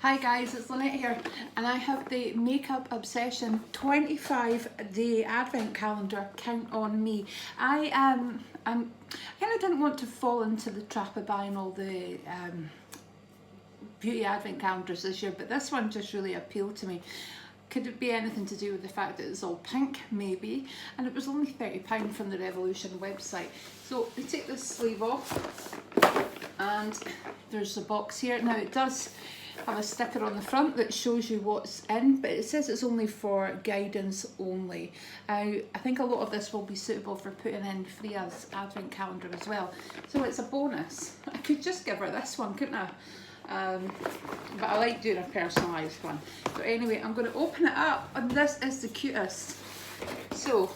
Hi guys, it's Lynette here, and I have the Makeup Obsession 25-day advent calendar. Count on me. I kind of didn't want to fall into the trap of buying all the beauty advent calendars this year, but this one just really appealed to me. Could it be anything to do with the fact that it's all pink? Maybe. And it was only £30 from the Revolution website. So we take this sleeve off, and there's a box here. Now it does have a sticker on the front that shows you what's in, but it says it's only for guidance only. I think a lot of this will be suitable for putting in Freya's advent calendar as well. So it's a bonus. I could just give her this one, couldn't I? But I like doing a personalised one. So anyway, I'm going to open it up, and this is the cutest. So,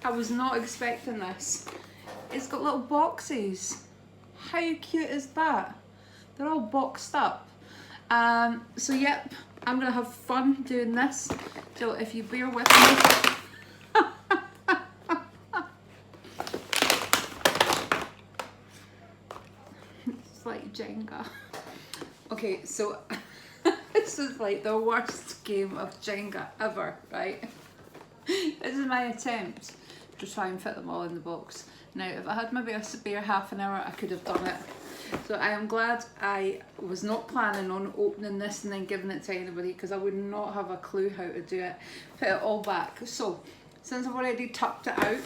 I was not expecting this. It's got little boxes. How cute is that? They're all boxed up. So yep, I'm going to have fun doing this. So if you bear with me. It's like Jenga. Okay, so this is like the worst game of Jenga ever, right? This is my attempt to try and fit them all in the box. Now, if I had maybe a spare half an hour, I could have done it. So I am glad I was not planning on opening this and then giving it to anybody, because I would not have a clue how to do it. Put it all back. So since I've already tucked it out,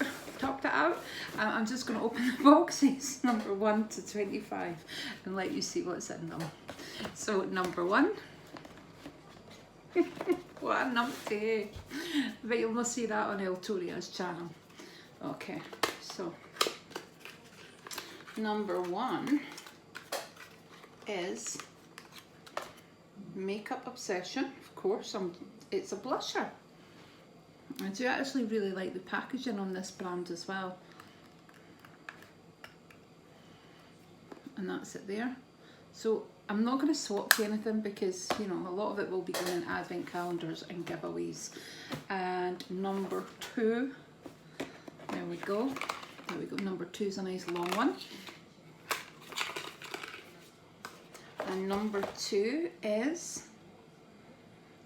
I'm just going to open the boxes, number 1 to 25, and let you see what's in them. So number 1. What a numpty. But you'll not see that on Eltoria's channel. Okay, so number 1 is Makeup Obsession. Of course, it's a blusher. I do actually really like the packaging on this brand as well. And that's it there. So I'm not going to swatch anything, because you know a lot of it will be going in advent calendars and giveaways. And number 2, there we go. There we go. Number 2 is a nice long one. And number 2 is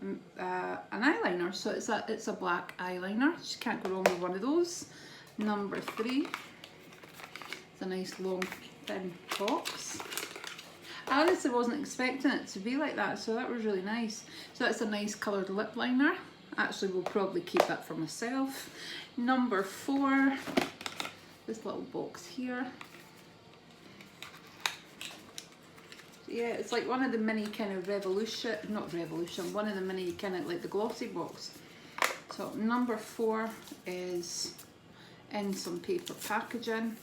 an eyeliner. So it's a black eyeliner. You can't go wrong with one of those. Number 3 is a nice long thin box. I honestly wasn't expecting it to be like that, so that was really nice. So that's a nice coloured lip liner. Actually, we'll probably keep that for myself. Number 4, this little box here. Yeah, it's like one of the mini kind of one of the mini kind of like the glossy box. So number 4 is in some paper packaging.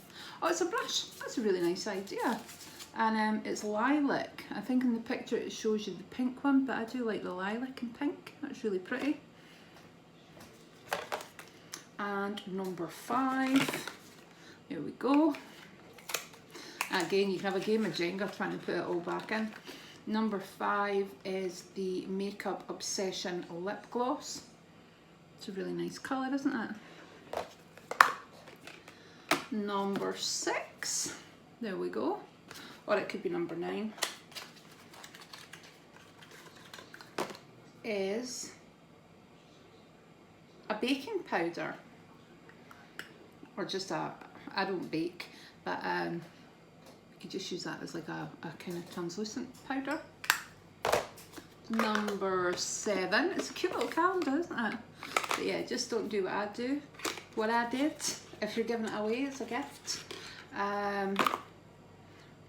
Oh, it's a brush. That's a really nice idea. And it's lilac. I think in the picture it shows you the pink one, but I do like the lilac and pink. That's really pretty. And number 5, there we go. Again, you can have a game of Jenga trying to put it all back in. Number 5 is the Makeup Obsession lip gloss. It's a really nice colour, isn't it? Number 6, there we go. Or it could be number 9. Is a baking powder. Or just I don't bake, but you could just use that as like a kind of translucent powder. Number 7, it's a cute little calendar, isn't it? But yeah, just don't do what I did if you're giving it away as a gift.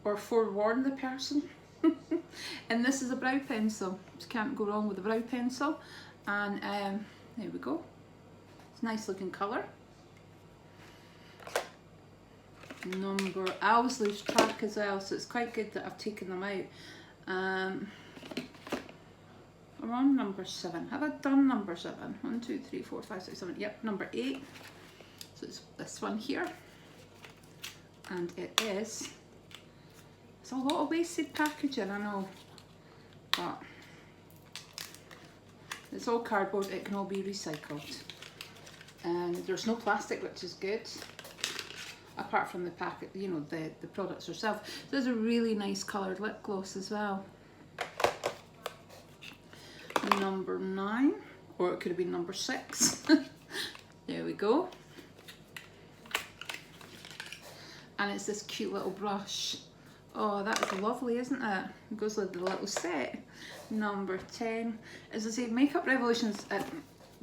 Or forewarn the person. And this is a brow pencil. Just can't go wrong with a brow pencil. And there we go. It's a nice looking colour. I always lose track as well, so it's quite good that I've taken them out. We're on number 7. Have I done number 7? 1, 2, 3, 4, 5, 6, 7. Yep, number 8. So it's this one here. And it's a lot of wasted packaging, I know. But it's all cardboard, it can all be recycled. And there's no plastic, which is good. Apart from the packet, you know, the products herself. So there's a really nice coloured lip gloss as well. number 9, or it could have been number 6. There we go. And it's this cute little brush. Oh, that's lovely, isn't it? It goes with the little set. Number 10. As I say, Makeup Revolutions,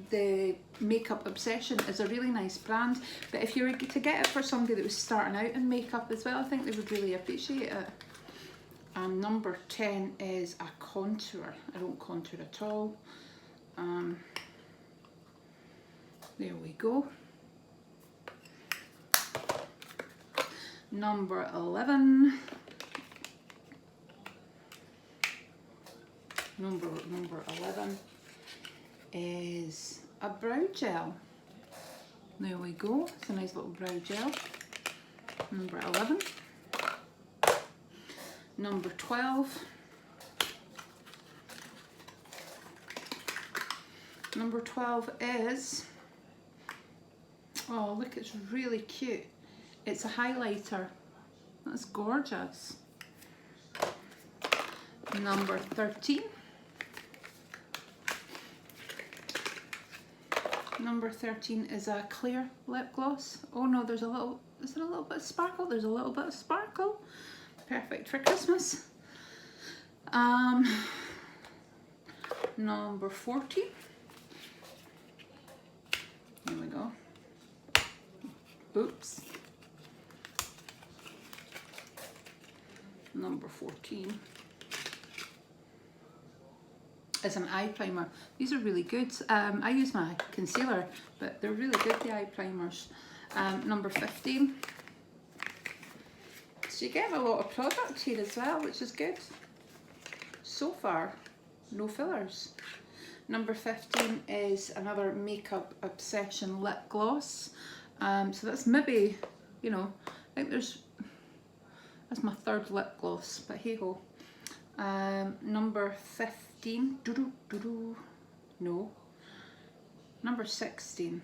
the Makeup Obsession is a really nice brand, but if you were to get it for somebody that was starting out in makeup as well, I think they would really appreciate it. And number 10 is a contour. I don't contour at all. There we go. Number 11. Number 11 is a brow gel. There we go. It's a nice little brow gel. Number 11. Number 12. Number 12 is, oh look, it's really cute. It's a highlighter. That's gorgeous. Number 13. Number 13 is a clear lip gloss. Oh no, there's a little, is there a little bit of sparkle? There's a little bit of sparkle. Perfect for Christmas. Number 14. There we go. Oops. Number 14 is an eye primer. These are really good. I use my concealer, but they're really good, the eye primers. Number 15. So you get a lot of product here as well, which is good. So far, no fillers. Number 15 is another Makeup Obsession lip gloss. So that's maybe, you know, I think that's my third lip gloss, but hey ho. Number 15, no. Number 16.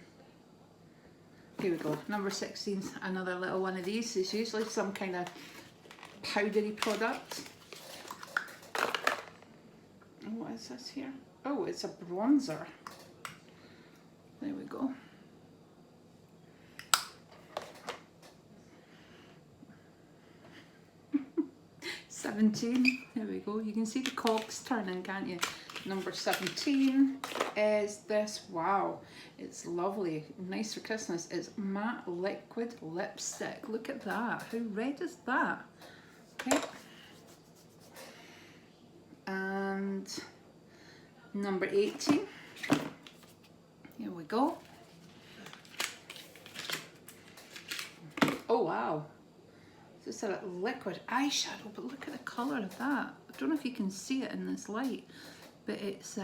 Here we go. Number 16 is another little one of these. It's usually some kind of powdery product. What is this here? Oh, it's a bronzer. There we go. There we go. You can see the cogs turning, can't you? Number 17 is this. Wow, it's lovely. Nice for Christmas. It's matte liquid lipstick. Look at that. How red is that? Okay. And number 18. Here we go. Oh wow. It's a liquid eyeshadow, but look at the colour of that. I don't know if you can see it in this light, but it's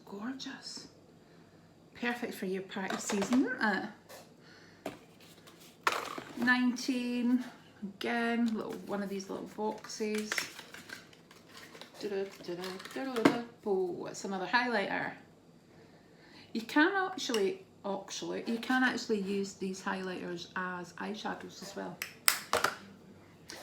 gorgeous. Perfect for your party season, isn't it? 19, again, one of these little boxes. Oh, it's another highlighter. You can actually use these highlighters as eyeshadows as well.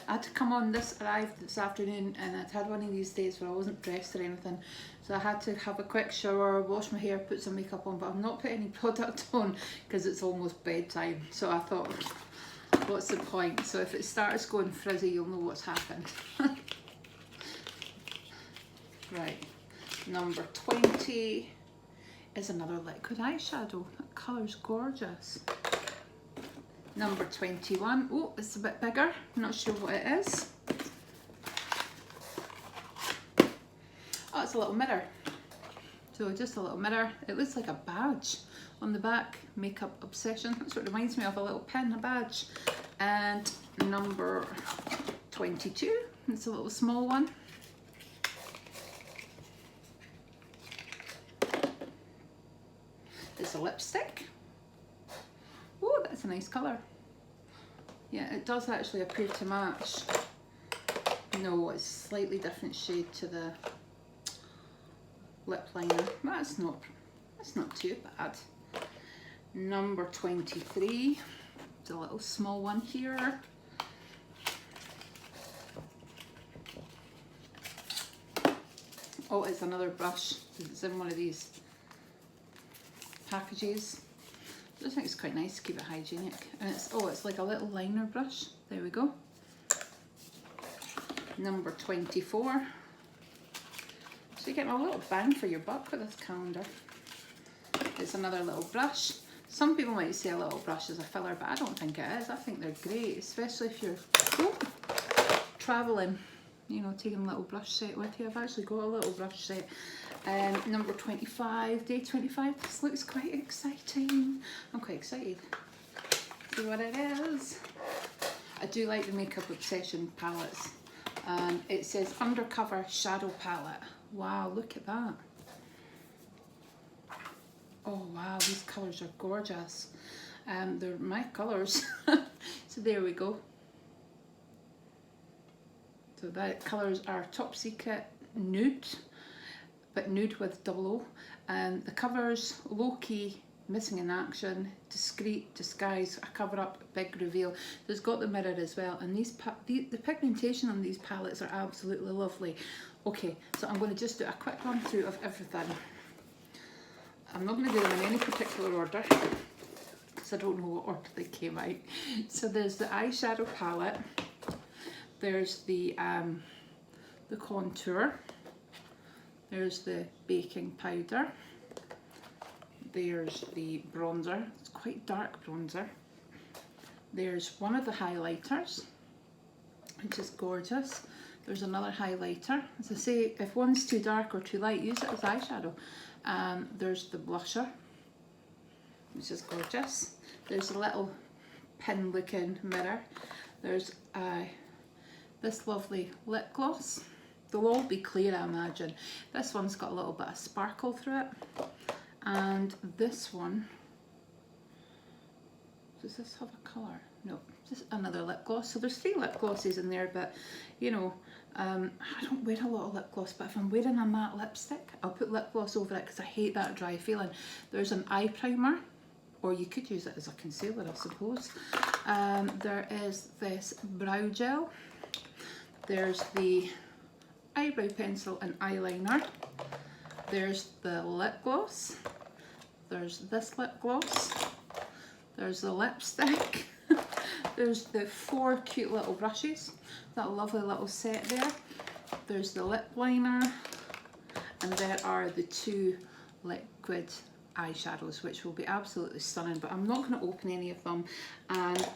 I had to come on, this arrived this afternoon, and I'd had one of these days where I wasn't dressed or anything, so I had to have a quick shower, wash my hair, put some makeup on, but I've not put any product on because it's almost bedtime. So I thought, what's the point? So if it starts going frizzy, you'll know what's happened. Right, number 20 is another liquid eyeshadow. That colour's gorgeous. Number 21, oh, it's a bit bigger, not sure what it is. Oh, it's a little mirror. So just a little mirror. It looks like a badge on the back. Makeup Obsession. That's what it reminds me of, a little pin, a badge. And number 22, it's a little small one. It's a lipstick. Oh, that's a nice colour. Yeah, it does actually appear to match. No, it's a slightly different shade to the lip liner. That's not too bad. Number 23. It's a little small one here. Oh, it's another brush. It's in one of these packages. I just think it's quite nice to keep it hygienic. And it's like a little liner brush. There we go. Number 24. So you're getting a little bang for your buck with this calendar. It's another little brush. Some people might say a little brush is a filler, but I don't think it is. I think they're great, especially if you're travelling, you know, taking a little brush set with you. I've actually got a little brush set. Number 25, day 25. This looks quite exciting. I'm quite excited. See what it is. I do like the Makeup Obsession palettes. It says Undercover Shadow Palette. Wow, look at that. Oh wow, these colours are gorgeous. They're my colours. So there we go. So that colours are Top Secret Nude, but nude with double O. The covers, Low Key, Missing in Action, Discreet, Disguise, A Cover Up, Big Reveal. So it's got the mirror as well, and the pigmentation on these palettes are absolutely lovely. Okay, so I'm going to just do a quick run through of everything. I'm not going to do them in any particular order, because I don't know what order they came out. So there's the eyeshadow palette, there's the contour, there's the baking powder, there's the bronzer, it's quite dark bronzer, there's one of the highlighters, which is gorgeous, there's another highlighter. As I say, if one's too dark or too light, use it as eyeshadow. There's the blusher, which is gorgeous. There's a little pin looking mirror. There's this lovely lip gloss. They'll all be clear, I imagine. This one's got a little bit of sparkle through it. And this one, does this have a colour? No, just another lip gloss. So there's 3 lip glosses in there, but you know, I don't wear a lot of lip gloss, but if I'm wearing a matte lipstick, I'll put lip gloss over it because I hate that dry feeling. There's an eye primer, or you could use it as a concealer, I suppose. There is this brow gel. There's the eyebrow pencil and eyeliner. There's the lip gloss. There's this lip gloss. There's the lipstick. There's the 4 cute little brushes. That lovely little set there. There's the lip liner. And there are the 2 liquid eyeshadows, which will be absolutely stunning, but I'm not going to open any of them. And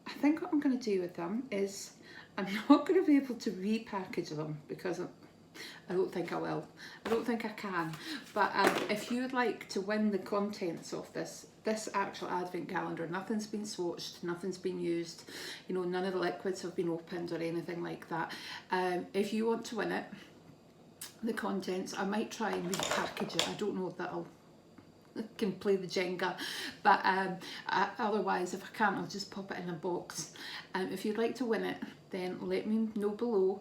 I think what I'm going to do with them is I'm not going to be able to repackage them, because I don't think I will. I don't think I can. But if you would like to win the contents of this actual advent calendar, nothing's been swatched, nothing's been used, you know, none of the liquids have been opened or anything like that. If you want to win it, the contents, I might try and repackage it. I don't know if that'll can play the Jenga, but otherwise, if I can't, I'll just pop it in a box. If you'd like to win it, then let me know below.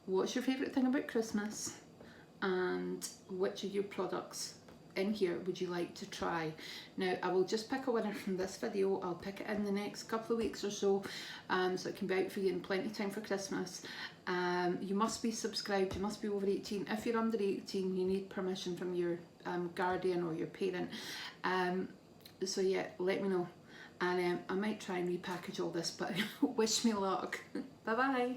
What's your favourite thing about Christmas, and which of your products in here would you like to try? Now, I will just pick a winner from this video. I'll pick it in the next couple of weeks or so, so it can be out for you in plenty of time for Christmas. You must be subscribed, you must be over 18. If you're under 18, you need permission from your guardian or your parent. So yeah, let me know, and I might try and repackage all this, but wish me luck. Bye bye.